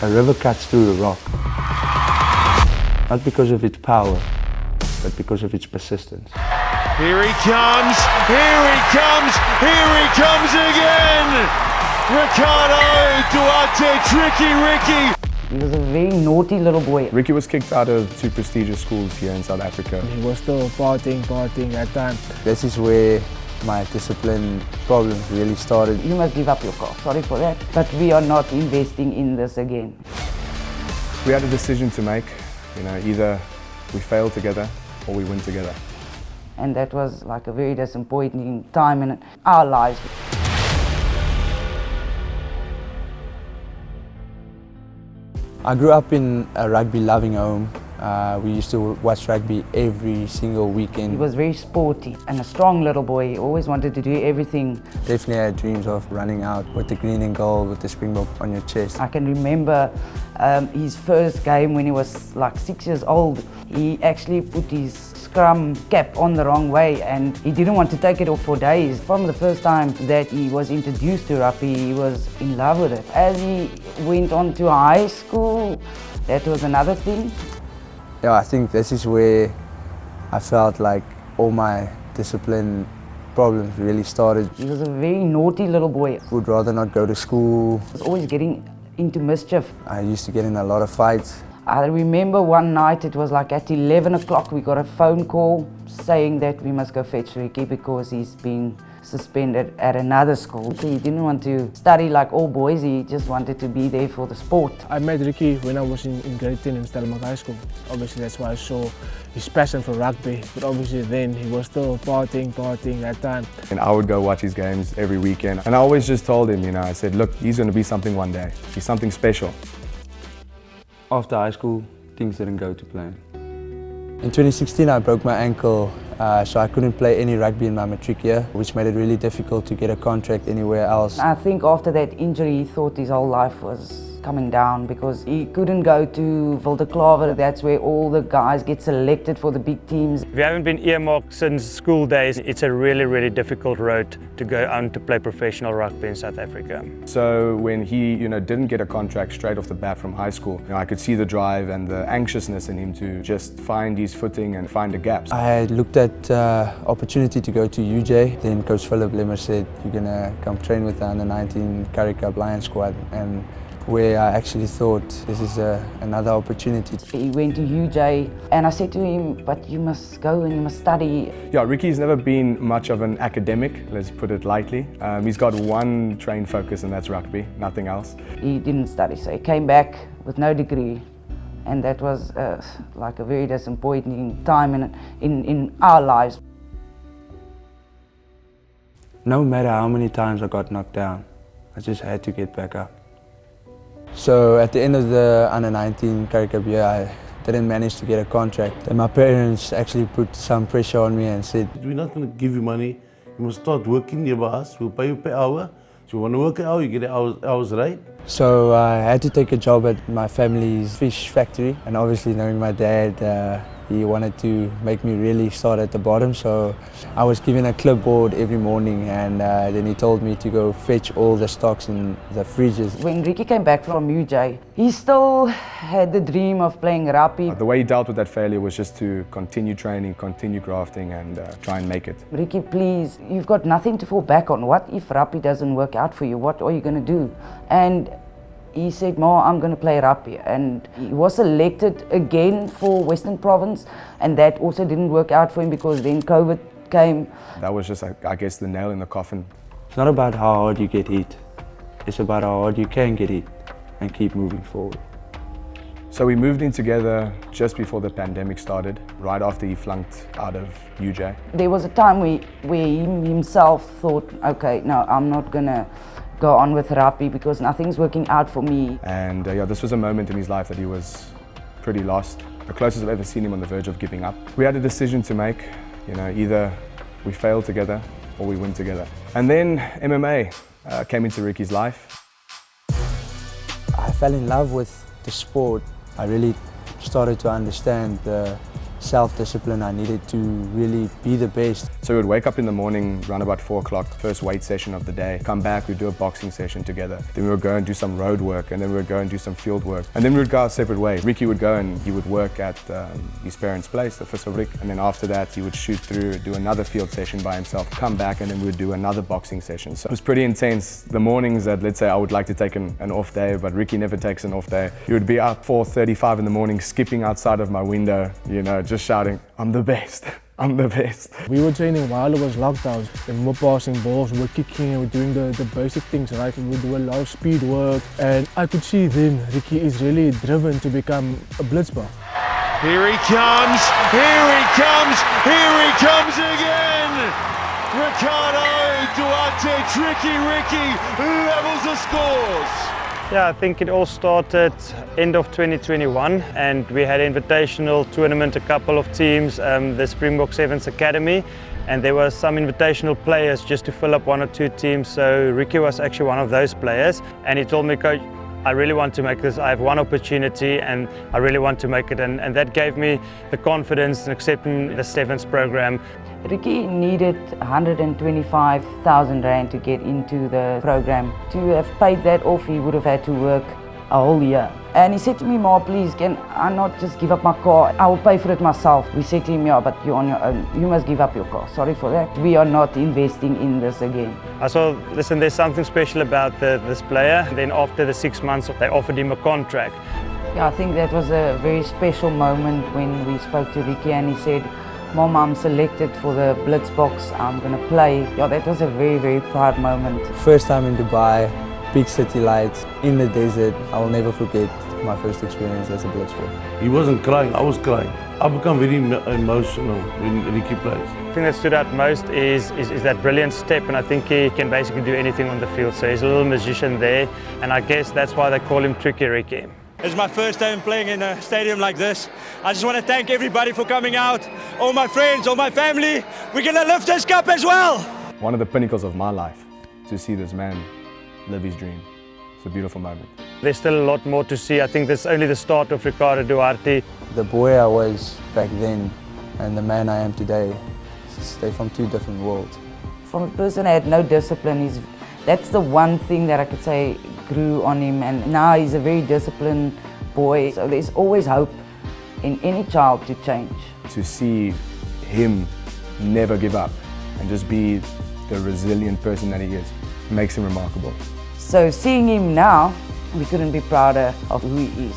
A river cuts through a rock, not because of its power, but because of its persistence. Here he comes, here he comes, here he comes again! Ricardo Duarttee, tricky Ricky! He was a very naughty little boy. Ricky was kicked out of 2 prestigious schools here in South Africa. He was still partying that time. This is where my discipline problems really started. You must give up your car, sorry for that. But we are not investing in this again. We had a decision to make, either we fail together or we win together. And that was like a very disappointing time in our lives. I grew up in a rugby-loving home. We used to watch rugby every single weekend. He was very sporty and a strong little boy. He always wanted to do everything. Definitely had dreams of running out with the green and gold with the Springbok on your chest. I can remember his first game when he was like 6 years old. He actually put his scrum cap on the wrong way and he didn't want to take it off for days. From the first time that he was introduced to rugby, he was in love with it. As he went on to high school, that was another thing. Yeah, I think this is where I felt like all my discipline problems really started. He was a very naughty little boy. Would rather not go to school. He was always getting into mischief. I used to get in a lot of fights. I remember one night, it was like at 11 o'clock, we got a phone call saying that we must go fetch Ricky because he's been suspended at another school. He didn't want to study like all boys, he just wanted to be there for the sport. I met Ricky when I was in grade 10 in Stellenbosch High School. Obviously that's why I saw his passion for rugby, but obviously then he was still partying that time. And I would go watch his games every weekend. And I always just told him, I said, look, he's going to be something one day. He's something special. After high school, things didn't go to plan. In 2016, I broke my ankle, so I couldn't play any rugby in my matric year, which made it really difficult to get a contract anywhere else. I think after that injury, he thought his whole life was coming down because he couldn't go to Wildeklaver. That's where all the guys get selected for the big teams. If you haven't been earmarked since school days, it's a really, really difficult road to go on to play professional rugby in South Africa. So when he, didn't get a contract straight off the bat from high school, I could see the drive and the anxiousness in him to just find his footing and find the gaps. I looked at opportunity to go to UJ. Then Coach Philip Lemmer said, you're gonna come train with the under-19 Currie Cup Lions squad. And where I actually thought this is another opportunity. He went to UJ and I said to him, but you must go and you must study. Yeah, Ricky's never been much of an academic, let's put it lightly. He's got one train focus and that's rugby, nothing else. He didn't study, so he came back with no degree. And that was like a very disappointing time in our lives. No matter how many times I got knocked down, I just had to get back up. So at the end of the under-19 Currie Cup year, I didn't manage to get a contract. And my parents actually put some pressure on me and said, we're not going to give you money, you must start working here by us, we'll pay you per hour. So you want to work an hour, you get hours right. So I had to take a job at my family's fish factory, and obviously knowing my dad, he wanted to make me really start at the bottom, so I was given a clipboard every morning and then he told me to go fetch all the stocks in the fridges. When Ricky came back from UJ, he still had the dream of playing rugby. The way he dealt with that failure was just to continue training, continue grafting and try and make it. Ricky, please, you've got nothing to fall back on. What if rugby doesn't work out for you? What are you going to do? And he said, Ma, I'm going to play rugby. And he was selected again for Western Province, and that also didn't work out for him because then COVID came. That was just, I guess, the nail in the coffin. It's not about how hard you get hit, it's about how hard you can get hit and keep moving forward. So we moved in together just before the pandemic started, right after he flunked out of UJ. There was a time where he himself thought, okay, no, I'm not going to go on with rugby because nothing's working out for me. And this was a moment in his life that he was pretty lost. The closest I've ever seen him on the verge of giving up. We had a decision to make, either we fail together or we win together. And then MMA came into Ricky's life. I fell in love with the sport. I really started to understand the self-discipline. I needed to really be the best. So we would wake up in the morning, around about 4 o'clock, first weight session of the day. Come back, we'd do a boxing session together. Then we would go and do some road work, and then we would go and do some field work. And then we would go our separate ways. Ricky would go and he would work at his parents' place, the Visfabriek. And then after that, he would shoot through, do another field session by himself, come back, and then we would do another boxing session. So it was pretty intense. The mornings that, let's say, I would like to take an off day, but Ricky never takes an off day. He would be up 4:35 in the morning, skipping outside of my window, you know, just shouting, "I'm the best, I'm the best." We were training while it was lockdown, and we were passing balls, we were kicking, and we were doing the basic things, right? We would do a lot of speed work, and I could see then Ricky is really driven to become a Blitzbok. Here he comes, here he comes, here he comes again! Ricardo Duarttee, Tricky Ricky, levels the scores! Yeah, I think it all started end of 2021, and we had an invitational tournament, a couple of teams, the Springbok Sevens Academy, and there were some invitational players just to fill up 1 or 2 teams. So Ricky was actually one of those players, and he told me, "Coach, I really want to make this. I have one opportunity and I really want to make it." And that gave me the confidence in accepting the Sevens program. Ricky needed 125,000 Rand to get into the program. To have paid that off, he would have had to work a whole year. And he said to me, "Ma, please, can I not just give up my car? I will pay for it myself." We said to him, "Yeah, but you're on your own. You must give up your car. Sorry for that. We are not investing in this again." I saw, listen, there's something special about this player. And then after the 6 months, they offered him a contract. Yeah, I think that was a very special moment when we spoke to Ricky and he said, "Mom, I'm selected for the Blitzboks. I'm going to play." Yeah, that was a very, very proud moment. First time in Dubai, big city lights, in the desert. I will never forget my first experience as a Blitzbok. He wasn't crying, I was crying. I become very emotional when Ricky plays. The thing that stood out most is that brilliant step, and I think he can basically do anything on the field. So he's a little magician there, and I guess that's why they call him Tricky Ricky. It's my first time playing in a stadium like this. I just want to thank everybody for coming out, all my friends, all my family. We're going to lift this cup as well. One of the pinnacles of my life, to see this man live his dream. It's a beautiful moment. There's still a lot more to see. I think this is only the start of Ricardo Duarttee. The boy I was back then and the man I am today, they're from 2 different worlds. From a person that had no discipline, that's the one thing that I could say grew on him, and now he's a very disciplined boy. So there's always hope in any child to change. To see him never give up and just be the resilient person that he is makes him remarkable. So seeing him now, we couldn't be prouder of who he is.